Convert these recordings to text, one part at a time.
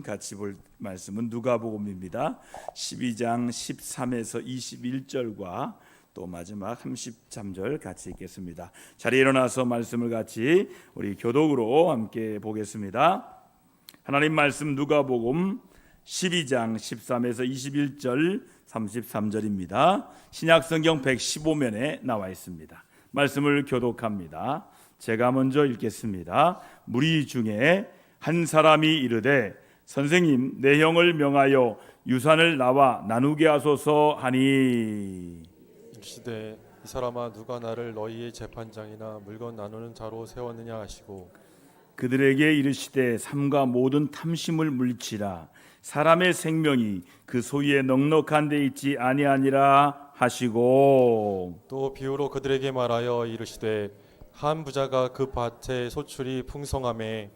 같이 볼 말씀은 누가복음입니다. 12장 13에서 21절과 또 마지막 33절 같이 읽겠습니다. 자리에 일어나서 말씀을 같이 우리 교독으로 함께 보겠습니다. 하나님 말씀 누가복음 12장 13에서 21절 33절입니다. 신약성경 115면에 나와 있습니다. 말씀을 교독합니다. 제가 먼저 읽겠습니다. 무리 중에 한 사람이 이르되 선생님 내 형을 명하여 유산을 나와 나누게 하소서 하니 이르시되 이 사람아 누가 나를 너희의 재판장이나 물건 나누는 자로 세웠느냐 하시고 그들에게 이르시되 삼가 모든 탐심을 물리치라 사람의 생명이 그 소유에 넉넉한 데 있지 아니하니라 하시고 또 비유로 그들에게 말하여 이르시되 한 부자가 그 밭의 소출이 풍성함에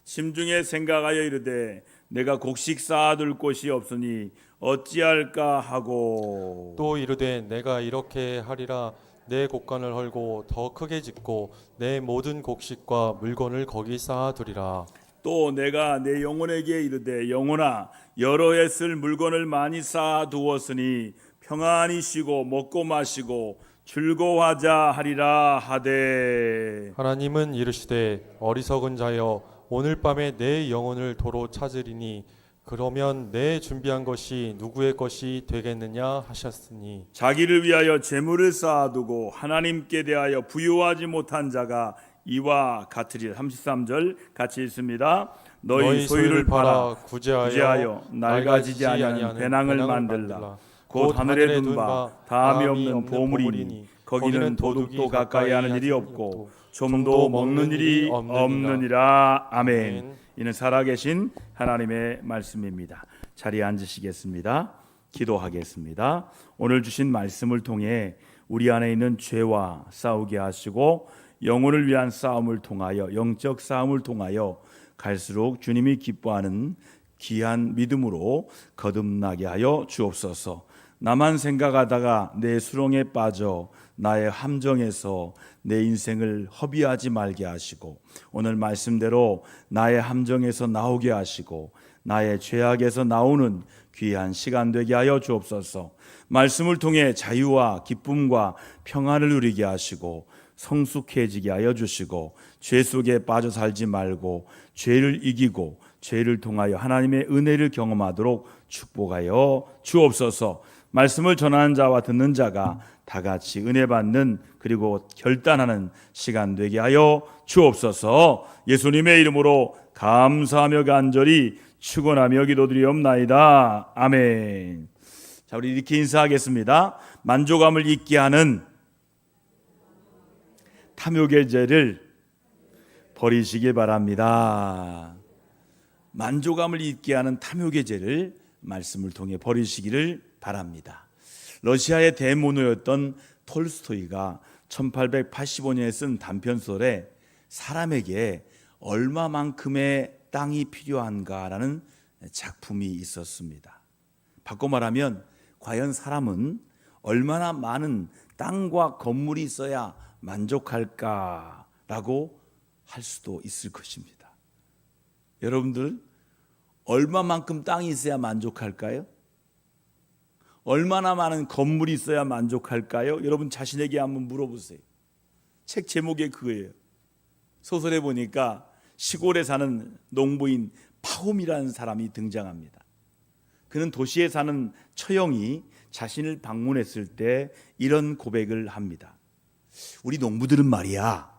심중에 생각하여 이르되 내가 곡식 쌓아둘 곳이 없으니 어찌할까 하고 또 이르되 내가 이렇게 하리라 내 곡간을 헐고 더 크게 짓고 내 모든 곡식과 물건을 거기 쌓아두리라. 또 내가 내 영혼에게 이르되 영혼아 여러 해 쓸 물건을 많이 쌓아두었으니 평안히 쉬고 먹고 마시고 즐거워하자 하리라 하되 하나님은 이르시되 어리석은 자여 오늘 밤에 내 영혼을 도로 찾으리니 그러면 내 준비한 것이 누구의 것이 되겠느냐 하셨으니 자기를 위하여 재물을 쌓아두고 하나님께 대하여 부유하지 못한 자가 이와 같으리라. 33절 같이 읽습니다. 너희 소유를 팔아 구제하여 낡아지지 아니하는 배낭을 만들라. 곧 하늘에 둔 바 다함이 없는 보물이니 거기는 도둑도 가까이 하는 일이 없고 좀도 먹는 일이 없느니라. 아멘. 이는 살아계신 하나님의 말씀입니다. 자리에 앉으시겠습니다. 기도하겠습니다. 오늘 주신 말씀을 통해 우리 안에 있는 죄와 싸우게 하시고 영혼을 위한 싸움을 통하여 영적 싸움을 통하여 갈수록 주님이 기뻐하는 귀한 믿음으로 거듭나게 하여 주옵소서. 나만 생각하다가 내 수렁에 빠져 나의 함정에서 내 인생을 허비하지 말게 하시고 오늘 말씀대로 나의 함정에서 나오게 하시고 나의 죄악에서 나오는 귀한 시간 되게 하여 주옵소서. 말씀을 통해 자유와 기쁨과 평안을 누리게 하시고 성숙해지게 하여 주시고 죄 속에 빠져 살지 말고 죄를 이기고 죄를 통하여 하나님의 은혜를 경험하도록 축복하여 주옵소서. 말씀을 전하는 자와 듣는 자가 다 같이 은혜 받는 그리고 결단하는 시간 되게 하여 주옵소서. 예수님의 이름으로 감사하며 간절히 축원하며 기도드리옵나이다. 아멘. 자, 우리 이렇게 인사하겠습니다. 만족감을 잊게 하는 탐욕의 죄를 버리시길 바랍니다. 만족감을 잊게 하는 탐욕의 죄를 말씀을 통해 버리시기를 바랍니다. 러시아의 대문호였던 톨스토이가 1885년에 쓴 단편소설에 사람에게 얼마만큼의 땅이 필요한가라는 작품이 있었습니다. 바꿔 말하면 과연 사람은 얼마나 많은 땅과 건물이 있어야 만족할까라고 할 수도 있을 것입니다. 여러분들 얼마만큼 땅이 있어야 만족할까요? 얼마나 많은 건물이 있어야 만족할까요? 여러분 자신에게 한번 물어보세요. 책 제목이 그거예요. 소설에 보니까 시골에 사는 농부인 파홈이라는 사람이 등장합니다. 그는 도시에 사는 처형이 자신을 방문했을 때 이런 고백을 합니다. 우리 농부들은 말이야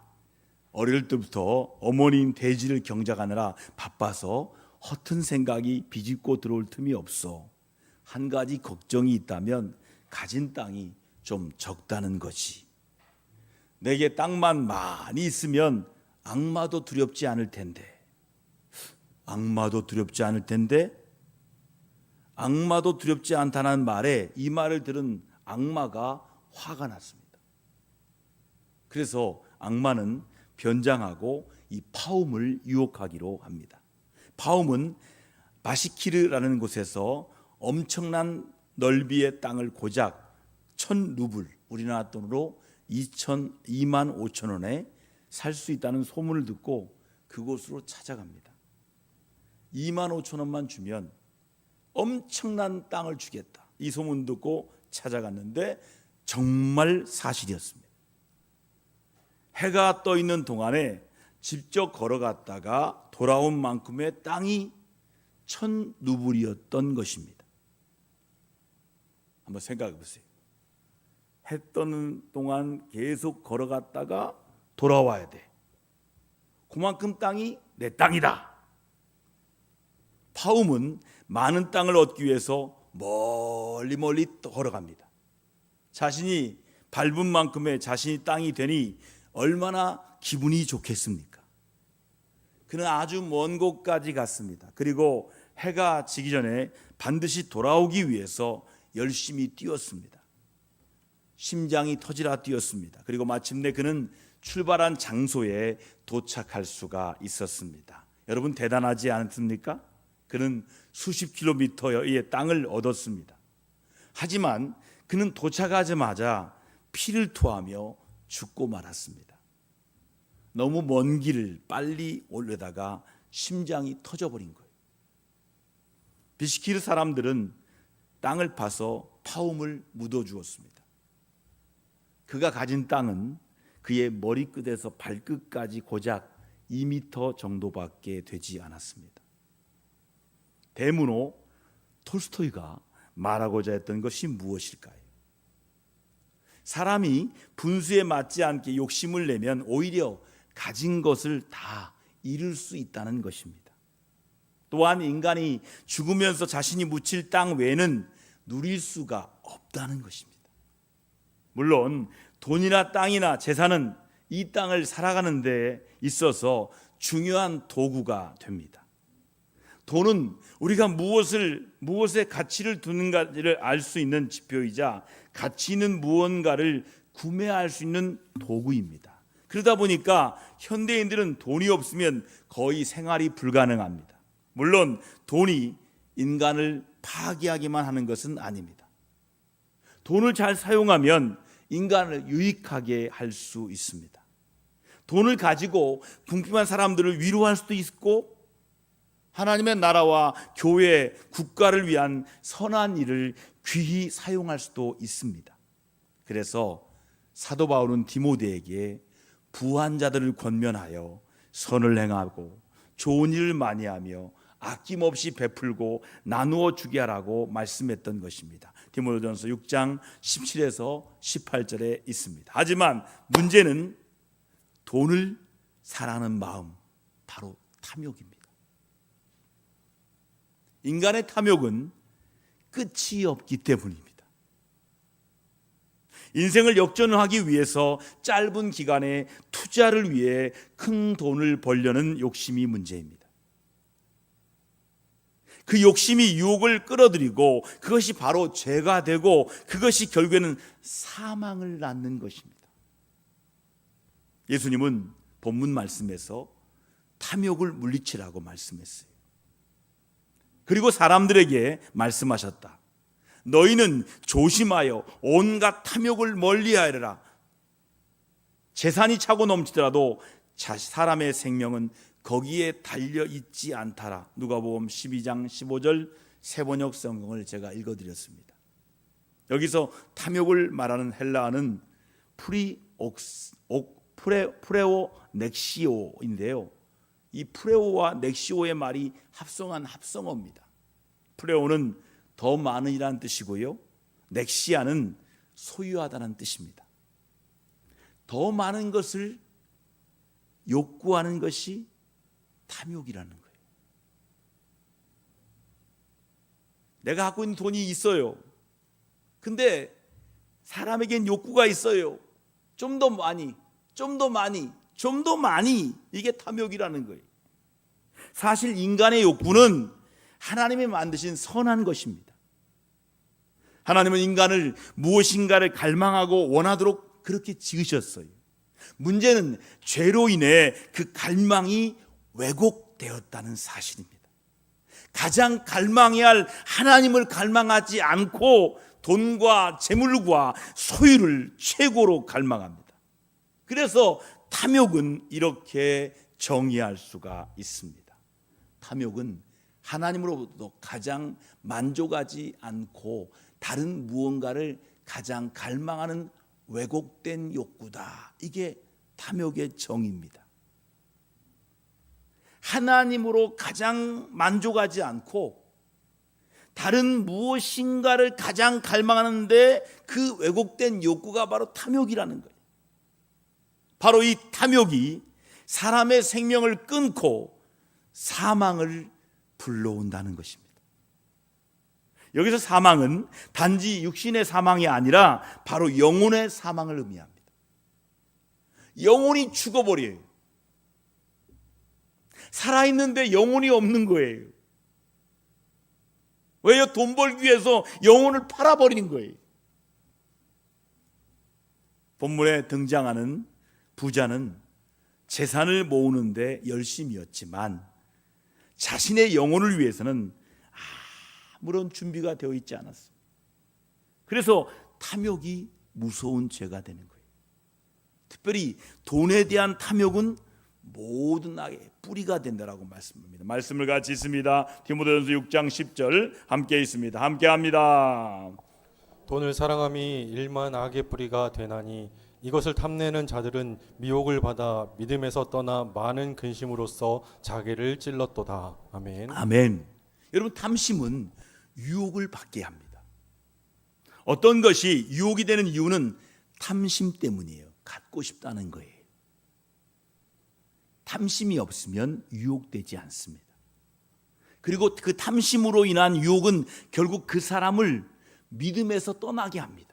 어릴 때부터 어머니인 돼지를 경작하느라 바빠서 허튼 생각이 비집고 들어올 틈이 없어. 한 가지 걱정이 있다면 가진 땅이 좀 적다는 거지. 내게 땅만 많이 있으면 악마도 두렵지 않을 텐데. 악마도 두렵지 않을 텐데? 악마도 두렵지 않다는 말에 이 말을 들은 악마가 화가 났습니다. 그래서 악마는 변장하고 이 파움을 유혹하기로 합니다. 파움은 마시키르라는 곳에서 엄청난 넓이의 땅을 고작 1000루블, 우리나라 돈으로 2만 5천 원에 살 수 있다는 소문을 듣고 그곳으로 찾아갑니다. 2만 5천 원만 주면 엄청난 땅을 주겠다. 이 소문 듣고 찾아갔는데 정말 사실이었습니다. 해가 떠 있는 동안에 직접 걸어갔다가 돌아온 만큼의 땅이 1,000루블이었던 것입니다. 한번 생각해 보세요. 해 떠는 동안 계속 걸어갔다가 돌아와야 돼. 그만큼 땅이 내 땅이다. 파움은 많은 땅을 얻기 위해서 멀리 걸어갑니다. 자신이 밟은 만큼의 자신이 땅이 되니 얼마나 기분이 좋겠습니까? 그는 아주 먼 곳까지 갔습니다. 그리고 해가 지기 전에 반드시 돌아오기 위해서 열심히 뛰었습니다. 심장이 터지라 뛰었습니다. 그리고 마침내 그는 출발한 장소에 도착할 수가 있었습니다. 여러분 대단하지 않습니까? 그는 수십 킬로미터의 땅을 얻었습니다. 하지만 그는 도착하자마자 피를 토하며 죽고 말았습니다. 너무 먼 길을 빨리 오려다가 심장이 터져버린 거예요. 비시키르 사람들은 땅을 파서 파움을 묻어주었습니다. 그가 가진 땅은 그의 머리끝에서 발끝까지 고작 2m 정도밖에 되지 않았습니다. 대문호 톨스토이가 말하고자 했던 것이 무엇일까요? 사람이 분수에 맞지 않게 욕심을 내면 오히려 가진 것을 다 잃을 수 있다는 것입니다. 또한 인간이 죽으면서 자신이 묻힐 땅 외에는 누릴 수가 없다는 것입니다. 물론 돈이나 땅이나 재산은 이 땅을 살아가는 데 있어서 중요한 도구가 됩니다. 돈은 우리가 무엇에 가치를 두는가를 알 수 있는 지표이자 가치 있는 무언가를 구매할 수 있는 도구입니다. 그러다 보니까 현대인들은 돈이 없으면 거의 생활이 불가능합니다. 물론 돈이 인간을 파괴하기만 하는 것은 아닙니다. 돈을 잘 사용하면 인간을 유익하게 할 수 있습니다. 돈을 가지고 궁핍한 사람들을 위로할 수도 있고 하나님의 나라와 교회, 국가를 위한 선한 일을 귀히 사용할 수도 있습니다. 그래서 사도 바울은 디모데에게 부한 자들을 권면하여 선을 행하고 좋은 일을 많이 하며 아낌없이 베풀고 나누어 주게 하라고 말씀했던 것입니다. 디모데전서 6장 17에서 18절에 있습니다. 하지만 문제는 돈을 사랑하는 마음, 바로 탐욕입니다. 인간의 탐욕은 끝이 없기 때문입니다. 인생을 역전하기 위해서 짧은 기간에 투자를 위해 큰 돈을 벌려는 욕심이 문제입니다. 그 욕심이 유혹을 끌어들이고 그것이 바로 죄가 되고 그것이 결국에는 사망을 낳는 것입니다. 예수님은 본문 말씀에서 탐욕을 물리치라고 말씀했어요. 그리고 사람들에게 말씀하셨다. 너희는 조심하여 온갖 탐욕을 멀리하여라. 재산이 차고 넘치더라도 사람의 생명은 거기에 달려 있지 않다라. 누가복음 12장 15절 새번역 성경을 제가 읽어드렸습니다. 여기서 탐욕을 말하는 헬라어는 프레오 넥시오인데요. 이 프레오와 넥시오의 말이 합성한 합성어입니다. 프레오는 더 많은 이라는 뜻이고요. 넥시아는 소유하다는 뜻입니다. 더 많은 것을 욕구하는 것이 탐욕이라는 거예요. 내가 갖고 있는 돈이 있어요. 근데 사람에겐 욕구가 있어요. 좀 더 많이, 좀 더 많이, 좀 더 많이. 이게 탐욕이라는 거예요. 사실 인간의 욕구는 하나님이 만드신 선한 것입니다. 하나님은 인간을 무엇인가를 갈망하고 원하도록 그렇게 지으셨어요. 문제는 죄로 인해 그 갈망이 왜곡되었다는 사실입니다. 가장 갈망해야 할 하나님을 갈망하지 않고 돈과 재물과 소유를 최고로 갈망합니다. 그래서 탐욕은 이렇게 정의할 수가 있습니다. 탐욕은 하나님으로부터 가장 만족하지 않고 다른 무언가를 가장 갈망하는 왜곡된 욕구다. 이게 탐욕의 정의입니다. 하나님으로 가장 만족하지 않고 다른 무엇인가를 가장 갈망하는데 그 왜곡된 욕구가 바로 탐욕이라는 거예요. 바로 이 탐욕이 사람의 생명을 끊고 사망을 불러온다는 것입니다. 여기서 사망은 단지 육신의 사망이 아니라 바로 영혼의 사망을 의미합니다. 영혼이 죽어버려요. 살아있는데 영혼이 없는 거예요. 왜요? 돈 벌기 위해서 영혼을 팔아버리는 거예요. 본문에 등장하는 부자는 재산을 모으는데 열심이었지만 자신의 영혼을 위해서는 아무런 준비가 되어 있지 않았어요. 그래서 탐욕이 무서운 죄가 되는 거예요. 특별히 돈에 대한 탐욕은 모든 악의 뿌리가 된다라고 말씀합니다. 말씀을 같이 있습니다. 디모데전서 6장 10절 함께 있습니다. 함께 합니다. 돈을 사랑함이 일만 악의 뿌리가 되나니 이것을 탐내는 자들은 미혹을 받아 믿음에서 떠나 많은 근심으로써 자기를 찔렀도다. 아멘. 아멘. 여러분, 탐심은 유혹을 받게 합니다. 어떤 것이 유혹이 되는 이유는 탐심 때문이에요. 갖고 싶다는 거예요. 탐심이 없으면 유혹되지 않습니다. 그리고 그 탐심으로 인한 유혹은 결국 그 사람을 믿음에서 떠나게 합니다.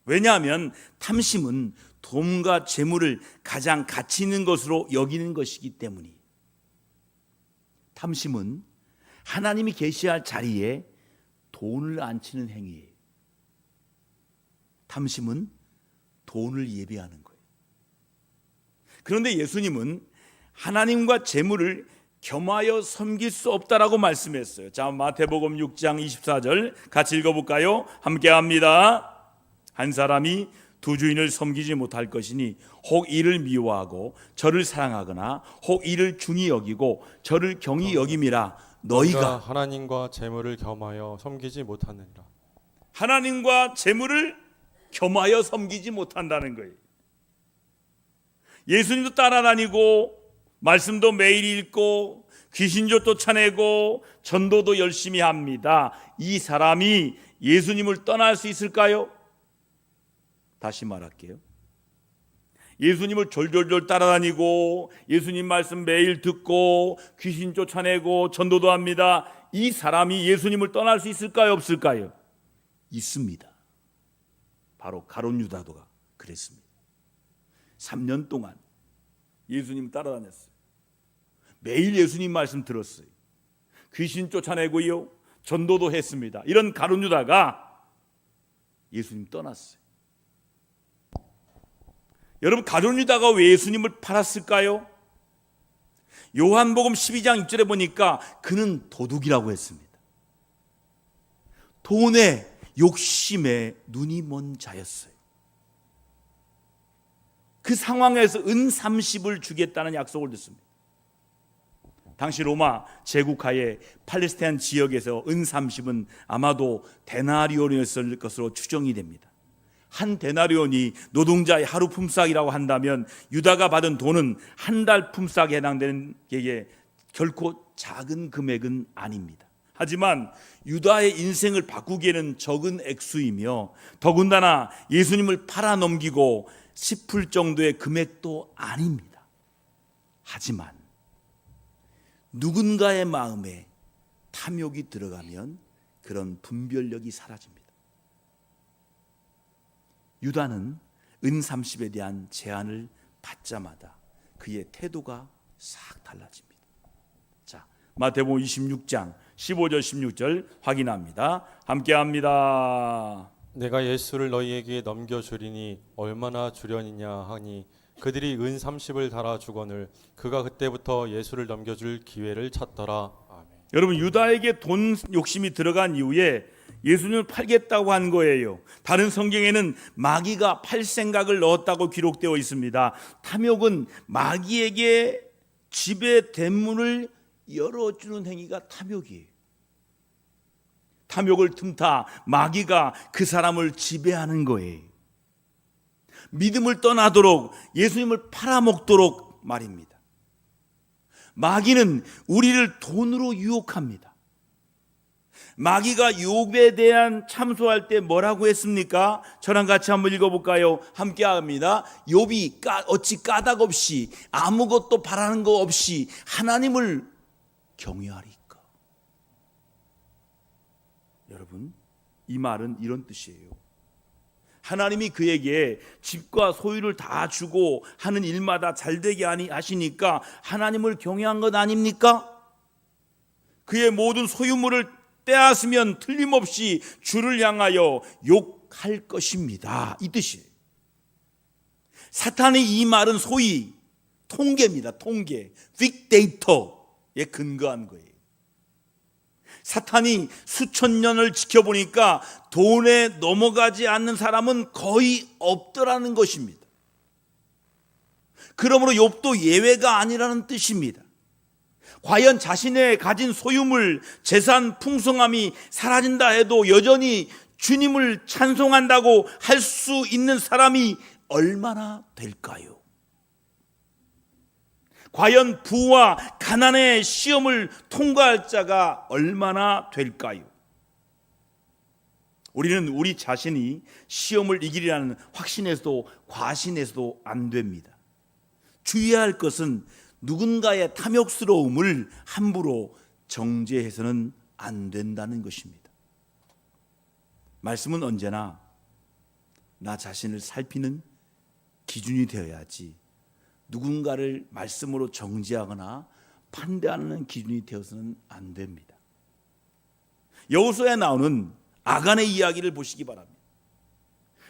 왜냐하면 탐심은 돈과 재물을 가장 가치 있는 것으로 여기는 것이기 때문이에요. 탐심은 하나님이 계시할 자리에 돈을 앉히는 행위예요. 탐심은 돈을 예배하는 거예요. 그런데 예수님은 하나님과 재물을 겸하여 섬길 수 없다라고 말씀했어요. 자, 마태복음 6장 24절 같이 읽어볼까요? 함께 합니다. 한 사람이 두 주인을 섬기지 못할 것이니 혹 이를 미워하고 저를 사랑하거나 혹 이를 중히 여기고 저를 경히 여김이라. 너희가 하나님과 재물을 겸하여 섬기지 못하느니라. 하나님과 재물을 겸하여 섬기지 못한다는 거예요. 예수님도 따라다니고 말씀도 매일 읽고 귀신도 쫓아내고 전도도 열심히 합니다. 이 사람이 예수님을 떠날 수 있을까요? 다시 말할게요. 예수님을 졸졸졸 따라다니고 예수님 말씀 매일 듣고 귀신 쫓아내고 전도도 합니다. 이 사람이 예수님을 떠날 수 있을까요? 없을까요? 있습니다. 바로 가룟 유다도가 그랬습니다. 3년 동안 예수님 따라다녔어요. 매일 예수님 말씀 들었어요. 귀신 쫓아내고요, 전도도 했습니다. 이런 가룟 유다가 예수님 떠났어요. 여러분, 가룟 유다가 왜 예수님을 팔았을까요? 요한복음 12장 6절에 보니까 그는 도둑이라고 했습니다. 돈에 욕심에 눈이 먼 자였어요. 그 상황에서 은 30을 주겠다는 약속을 듣습니다. 당시 로마 제국하에 팔레스타인 지역에서 은 30은 아마도 데나리온이었을 것으로 추정이 됩니다. 한 데나리온이 노동자의 하루 품삯이라고 한다면 유다가 받은 돈은 한 달 품삯에 해당되는 게 결코 작은 금액은 아닙니다. 하지만 유다의 인생을 바꾸기에는 적은 액수이며 더군다나 예수님을 팔아넘기고 싶을 정도의 금액도 아닙니다. 하지만 누군가의 마음에 탐욕이 들어가면 그런 분별력이 사라집니다. 유다는 은 30에 대한 제안을 받자마자 그의 태도가 싹 달라집니다. 자, 마태복음 26장 15절 16절 확인합니다. 함께 합니다. 내가 예수를 너희에게 넘겨주리니 얼마나 주려니냐 하니 그들이 은 30을 달아 주거늘 그가 그때부터 예수를 넘겨줄 기회를 찾더라. 아멘. 여러분, 유다에게 돈 욕심이 들어간 이후에 예수님을 팔겠다고 한 거예요. 다른 성경에는 마귀가 팔 생각을 넣었다고 기록되어 있습니다. 탐욕은 마귀에게 지배 대문을 열어주는 행위가 탐욕이에요. 탐욕을 틈타 마귀가 그 사람을 지배하는 거예요. 믿음을 떠나도록, 예수님을 팔아먹도록 말입니다. 마귀는 우리를 돈으로 유혹합니다. 마귀가 욥에 대한 참소할 때 뭐라고 했습니까? 저랑 같이 한번 읽어볼까요? 함께 합니다. 욥이 어찌 까닭 없이 아무것도 바라는 거 없이 하나님을 경외하리까? 여러분, 이 말은 이런 뜻이에요. 하나님이 그에게 집과 소유를 다 주고 하는 일마다 잘되게 하시니까 하나님을 경외한 것 아닙니까? 그의 모든 소유물을 빼앗으면 틀림없이 주를 향하여 욕할 것입니다. 이 뜻이에요. 사탄의 이 말은 소위 통계입니다. 통계, 빅데이터에 근거한 거예요. 사탄이 수천 년을 지켜보니까 돈에 넘어가지 않는 사람은 거의 없더라는 것입니다. 그러므로 욥도 예외가 아니라는 뜻입니다. 과연 자신의 가진 소유물, 재산 풍성함이 사라진다 해도 여전히 주님을 찬송한다고 할 수 있는 사람이 얼마나 될까요? 과연 부와 가난의 시험을 통과할 자가 얼마나 될까요? 우리는 우리 자신이 시험을 이기리라는 확신에서도 과신해서도 안 됩니다. 주의해야 할 것은 누군가의 탐욕스러움을 함부로 정죄해서는 안 된다는 것입니다. 말씀은 언제나 나 자신을 살피는 기준이 되어야지 누군가를 말씀으로 정죄하거나 판단하는 기준이 되어서는 안 됩니다. 여호수아에 나오는 아간의 이야기를 보시기 바랍니다.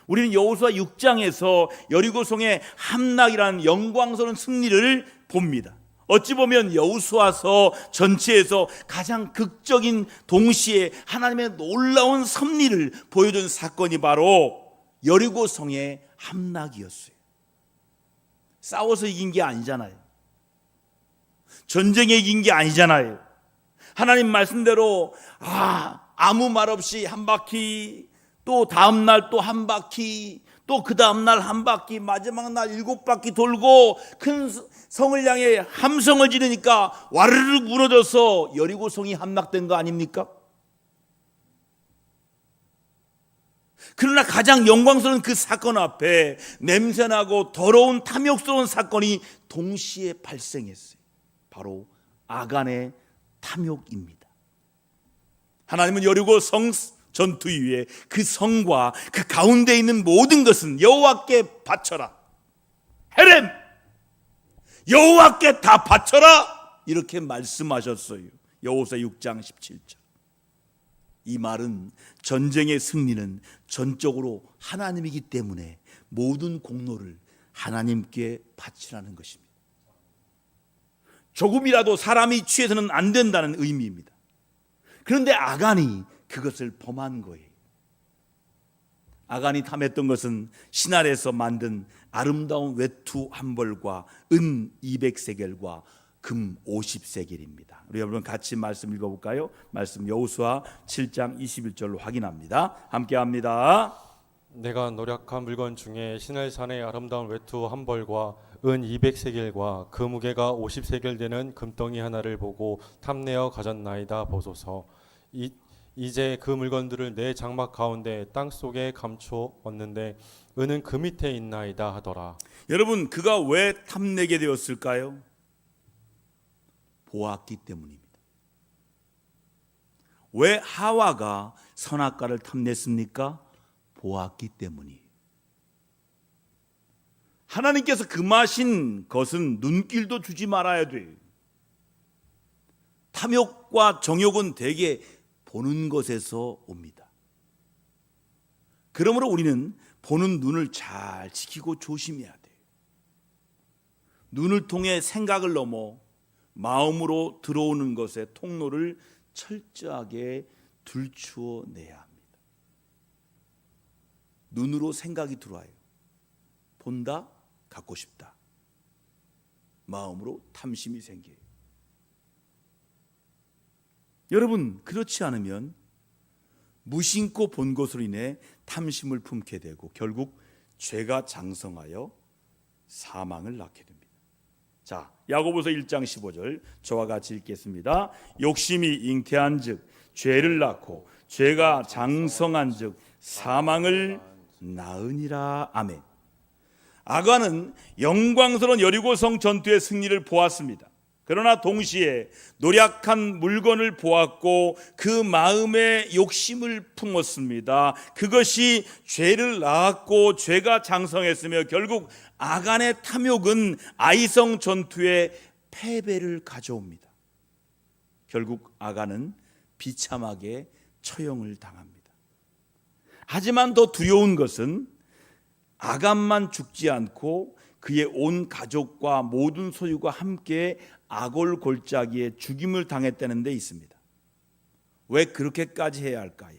우리는 여호수아 6장에서 여리고성의 함락이라는 영광스러운 승리를 봅니다. 어찌 보면 여호수아서 전체에서 가장 극적인 동시에 하나님의 놀라운 섭리를 보여준 사건이 바로 여리고성의 함락이었어요. 싸워서 이긴 게 아니잖아요. 전쟁에 이긴 게 아니잖아요. 하나님 말씀대로 아무 말 없이 한 바퀴, 또 다음 날 또 한 바퀴, 또 그 다음 날 한 바퀴, 마지막 날 7바퀴 돌고 큰 성을 향해 함성을 지르니까 와르르 무너져서 여리고성이 함락된 거 아닙니까? 그러나 가장 영광스러운 그 사건 앞에 냄새나고 더러운 탐욕스러운 사건이 동시에 발생했어요. 바로 아간의 탐욕입니다. 하나님은 여리고 성 전투 이후에 그 성과 그 가운데 있는 모든 것은 여호와께 바쳐라. 헤렘! 여호와께 다 바쳐라! 이렇게 말씀하셨어요. 여호수아 6장 17절. 이 말은 전쟁의 승리는 전적으로 하나님이기 때문에 모든 공로를 하나님께 바치라는 것입니다. 조금이라도 사람이 취해서는 안 된다는 의미입니다. 그런데 아간이 그것을 범한 거예요. 아간이 탐했던 것은 신할에서 만든 아름다운 외투 한 벌과 은 200세겔과 금 50세겔입니다. 우리 여러분 같이 말씀 읽어볼까요? 말씀 여호수아 7장 21절로 확인합니다. 함께 합니다. 내가 노력한 물건 중에 시날산의 아름다운 외투 한 벌과 은 200세겔과 그 무게가 50세겔 되는 금덩이 하나를 보고 탐내어 가졌나이다 보소서. 이제 그 물건들을 내 장막 가운데 땅 속에 감추었는데 은은 그 밑에 있나이다 하더라. 여러분, 그가 왜 탐내게 되었을까요? 보았기 때문입니다. 왜 하와가 선악과를 탐냈습니까? 보았기 때문이에요. 하나님께서 금하신 것은 눈길도 주지 말아야 돼요. 탐욕과 정욕은 대개 보는 것에서 옵니다. 그러므로 우리는 보는 눈을 잘 지키고 조심해야 돼요. 눈을 통해 생각을 넘어 마음으로 들어오는 것의 통로를 철저하게 들추어 내야 합니다. 눈으로 생각이 들어와요. 본다, 갖고 싶다. 마음으로 탐심이 생겨요. 여러분, 그렇지 않으면 무심코 본 것으로 인해 탐심을 품게 되고 결국 죄가 장성하여 사망을 낳게 됩니다. 자, 야고보서 1장 15절 저와 같이 읽겠습니다. 욕심이 잉태한즉 죄를 낳고 죄가 장성한즉 사망을 낳으니라. 아멘. 아간은 영광스러운 여리고성 전투의 승리를 보았습니다. 그러나 동시에 노력한 물건을 보았고 그 마음에 욕심을 품었습니다. 그것이 죄를 낳았고 죄가 장성했으며 결국 아간의 탐욕은 아이성 전투의 패배를 가져옵니다. 결국 아간은 비참하게 처형을 당합니다. 하지만 더 두려운 것은 아간만 죽지 않고 그의 온 가족과 모든 소유가 함께 아골 골짜기에 죽임을 당했다는 데 있습니다. 왜 그렇게까지 해야 할까요?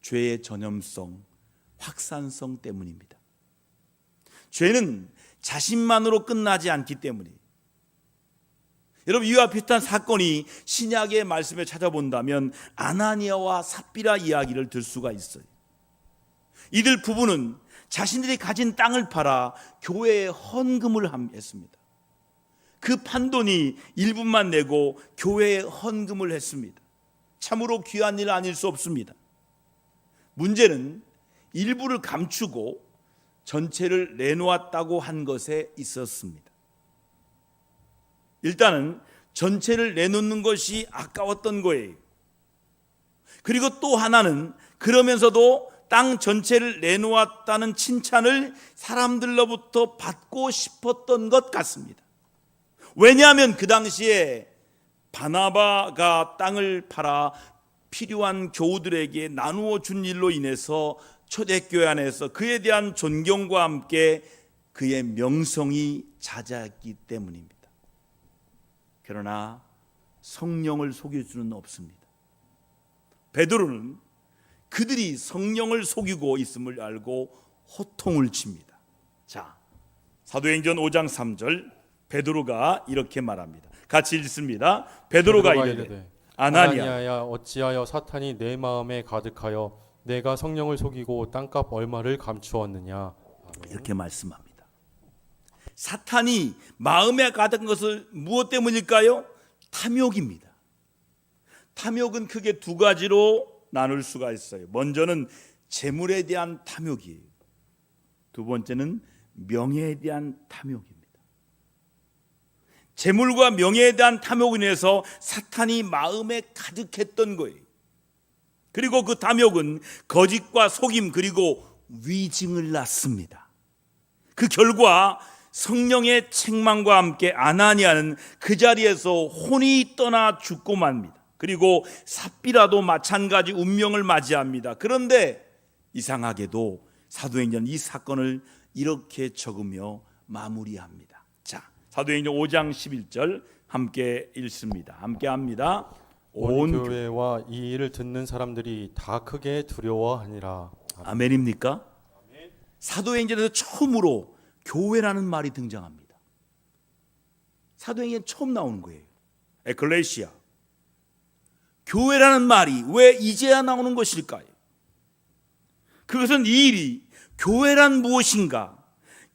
죄의 전염성, 확산성 때문입니다. 죄는 자신만으로 끝나지 않기 때문이에요. 여러분, 이와 비슷한 사건이 신약의 말씀에 찾아본다면 아나니아와 삽비라 이야기를 들 수가 있어요. 이들 부부는 자신들이 가진 땅을 팔아 교회에 헌금을 했습니다. 그 판돈이 일부만 내고 교회에 헌금을 했습니다. 참으로 귀한 일 아닐 수 없습니다. 문제는 일부를 감추고 전체를 내놓았다고 한 것에 있었습니다. 일단은 전체를 내놓는 것이 아까웠던 거예요. 그리고 또 하나는 그러면서도 땅 전체를 내놓았다는 칭찬을 사람들로부터 받고 싶었던 것 같습니다. 왜냐하면 그 당시에 바나바가 땅을 팔아 필요한 교우들에게 나누어 준 일로 인해서 초대교회 안에서 그에 대한 존경과 함께 그의 명성이 자자했기 때문입니다. 그러나 성령을 속일 수는 없습니다. 베드로는 그들이 성령을 속이고 있음을 알고 호통을 칩니다. 자, 사도행전 5장 3절 베드로가 이렇게 말합니다. 같이 읽습니다. 베드로가 이르되 아나니아야, 어찌하여 사탄이 내 마음에 가득하여 내가 성령을 속이고 땅값 얼마를 감추었느냐. 아멘. 이렇게 말씀합니다. 사탄이 마음에 가득한 것을 무엇 때문일까요? 탐욕입니다. 탐욕은 크게 두 가지로 나눌 수가 있어요. 먼저는 재물에 대한 탐욕이에요. 두 번째는 명예에 대한 탐욕입니다. 재물과 명예에 대한 탐욕으로 인해서 사탄이 마음에 가득했던 거예요. 그리고 그 탐욕은 거짓과 속임 그리고 위증을 낳습니다. 그 결과 성령의 책망과 함께 아나니아는 그 자리에서 혼이 떠나 죽고 맙니다. 그리고 삽비라도 마찬가지 운명을 맞이합니다. 그런데 이상하게도 사도행전 이 사건을 이렇게 적으며 마무리합니다. 자, 사도행전 5장 11절 함께 읽습니다. 함께 합니다. 온 교회와 이 일을 듣는 사람들이 다 크게 두려워하니라. 아멘입니까? 사도행전에서 처음으로 교회라는 말이 등장합니다. 사도행전 처음 나오는 거예요. 에클레시아. 교회라는 말이 왜 이제야 나오는 것일까요? 그것은 이 일이 교회란 무엇인가,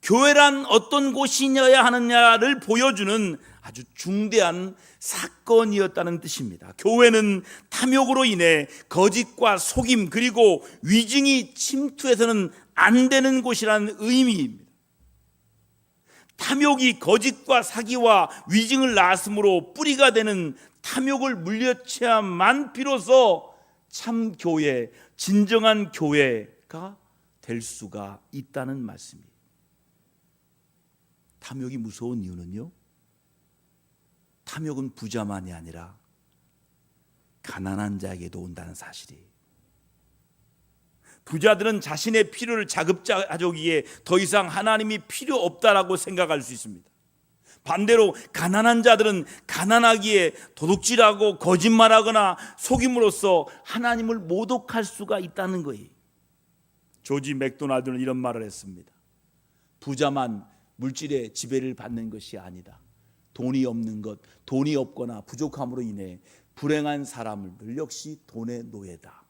교회란 어떤 곳이어야 하느냐를 보여주는 아주 중대한 사건이었다는 뜻입니다. 교회는 탐욕으로 인해 거짓과 속임 그리고 위증이 침투해서는 안 되는 곳이라는 의미입니다. 탐욕이 거짓과 사기와 위증을 낳았으므로 뿌리가 되는 탐욕을 물리쳐야만 비로소 참 교회, 진정한 교회가 될 수가 있다는 말씀이에요. 탐욕이 무서운 이유는요, 탐욕은 부자만이 아니라 가난한 자에게도 온다는 사실이에요. 부자들은 자신의 필요를 자급자족하기에 더 이상 하나님이 필요 없다라고 생각할 수 있습니다. 반대로 가난한 자들은 가난하기에 도둑질하고 거짓말하거나 속임으로써 하나님을 모독할 수가 있다는 거예요. 조지 맥도날드는 이런 말을 했습니다. 부자만 물질의 지배를 받는 것이 아니다. 돈이 없는 것, 돈이 없거나 부족함으로 인해 불행한 사람들 역시 돈의 노예다.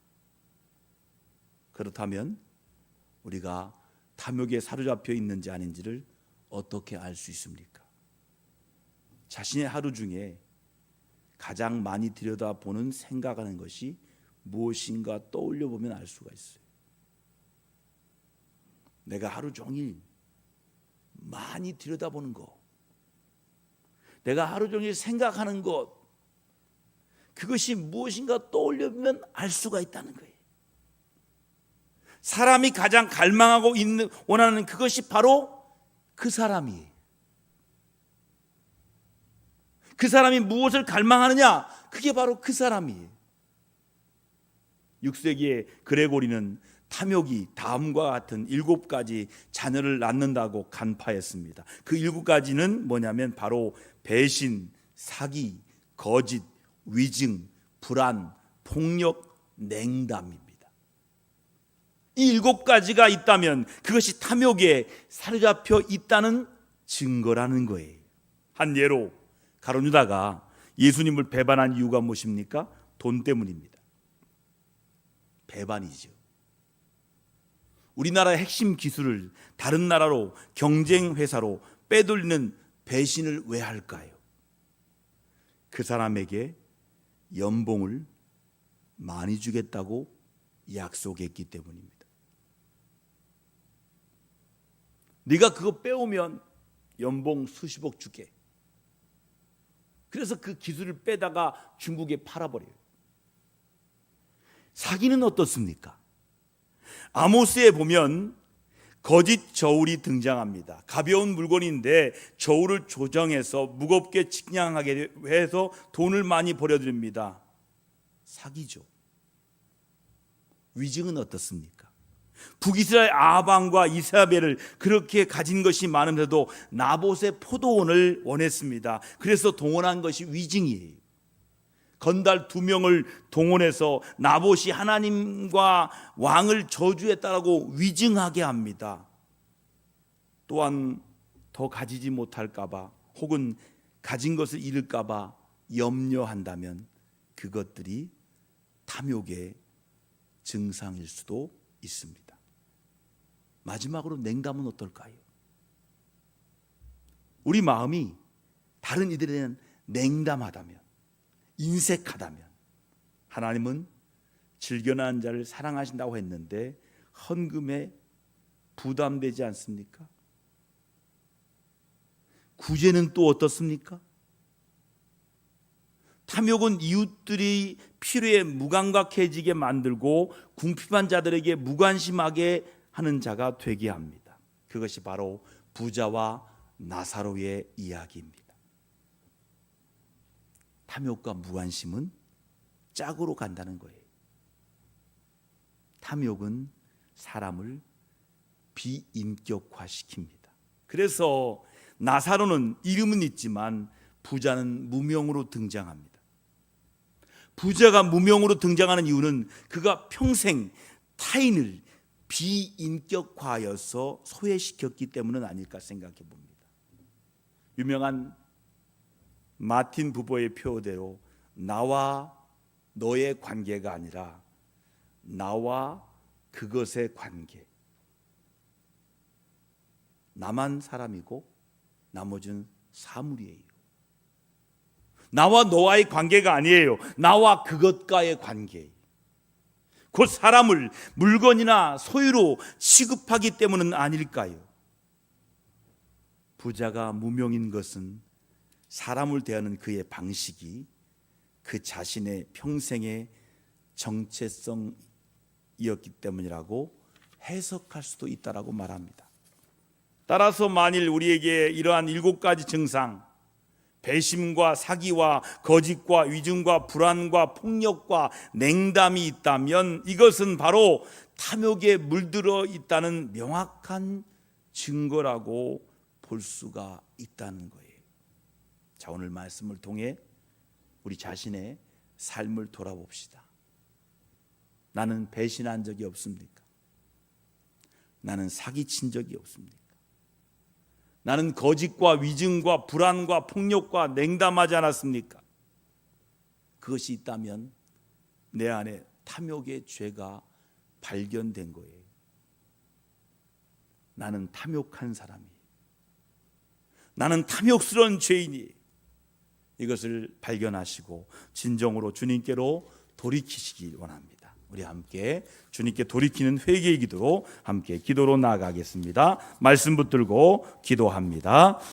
그렇다면 우리가 탐욕에 사로잡혀 있는지 아닌지를 어떻게 알 수 있습니까? 자신의 하루 중에 가장 많이 들여다보는 생각하는 것이 무엇인가 떠올려 보면 알 수가 있어요. 내가 하루 종일 많이 들여다보는 것, 내가 하루 종일 생각하는 것, 그것이 무엇인가 떠올려 보면 알 수가 있다는 거예요. 사람이 가장 갈망하고 원하는 그것이 바로 그 사람이에요. 그 사람이 무엇을 갈망하느냐? 그게 바로 그 사람이에요. 6세기의 그레고리는 탐욕이 다음과 같은 7가지 자녀를 낳는다고 간파했습니다. 그 7가지는 뭐냐면 바로 배신, 사기, 거짓, 위증, 불안, 폭력, 냉담입니다. 이 7가지가 있다면 그것이 탐욕에 사로잡혀 있다는 증거라는 거예요. 한 예로 가룟 유다가 예수님을 배반한 이유가 무엇입니까? 돈 때문입니다. 배반이죠. 우리나라의 핵심 기술을 다른 나라로 경쟁 회사로 빼돌리는 배신을 왜 할까요? 그 사람에게 연봉을 많이 주겠다고 약속했기 때문입니다. 네가 그거 빼오면 연봉 수십억 줄게. 그래서 그 기술을 빼다가 중국에 팔아버려요. 사기는 어떻습니까? 아모스에 보면 거짓 저울이 등장합니다. 가벼운 물건인데 저울을 조정해서 무겁게 측량하게 해서 돈을 많이 벌어들입니다. 사기죠. 위증은 어떻습니까? 북이스라엘 아합왕과 이사벨을 그렇게 가진 것이 많은데도 나봇의 포도원을 원했습니다. 그래서 동원한 것이 위증이에요. 건달 2명을 동원해서 나봇이 하나님과 왕을 저주했다라고 위증하게 합니다. 또한 더 가지지 못할까 봐 혹은 가진 것을 잃을까 봐 염려한다면 그것들이 탐욕의 증상일 수도 있습니다. 마지막으로 냉담은 어떨까요? 우리 마음이 다른 이들에는 냉담하다면, 인색하다면 하나님은 질겨난 자를 사랑하신다고 했는데 헌금에 부담되지 않습니까? 구제는 또 어떻습니까? 탐욕은 이웃들이 필요에 무감각해지게 만들고 궁핍한 자들에게 무관심하게 하는 자가 되게 합니다. 그것이 바로 부자와 나사로의 이야기입니다. 탐욕과 무관심은 짝으로 간다는 거예요. 탐욕은 사람을 비인격화시킵니다. 그래서 나사로는 이름은 있지만 부자는 무명으로 등장합니다. 부자가 무명으로 등장하는 이유는 그가 평생 타인을 비인격화여서 소외시켰기 때문은 아닐까 생각해 봅니다. 유명한 마틴 부버의 표어대로 나와 너의 관계가 아니라 나와 그것의 관계. 나만 사람이고 나머지는 사물이에요. 나와 너와의 관계가 아니에요. 나와 그것과의 관계. 곧 사람을 물건이나 소유로 취급하기 때문은 아닐까요? 부자가 무명인 것은 사람을 대하는 그의 방식이 그 자신의 평생의 정체성이었기 때문이라고 해석할 수도 있다라고 말합니다. 따라서 만일 우리에게 이러한 7가지 증상, 배심과 사기와 거짓과 위증과 불안과 폭력과 냉담이 있다면 이것은 바로 탐욕에 물들어 있다는 명확한 증거라고 볼 수가 있다는 거예요. 자, 오늘 말씀을 통해 우리 자신의 삶을 돌아봅시다. 나는 배신한 적이 없습니까? 나는 사기친 적이 없습니까? 나는 거짓과 위증과 불안과 폭력과 냉담하지 않았습니까? 그것이 있다면 내 안에 탐욕의 죄가 발견된 거예요. 나는 탐욕한 사람이, 나는 탐욕스러운 죄인이, 이것을 발견하시고 진정으로 주님께로 돌이키시길 원합니다. 우리 함께 주님께 돌이키는 회개의 기도로 함께 기도로 나아가겠습니다. 말씀 붙들고 기도합니다.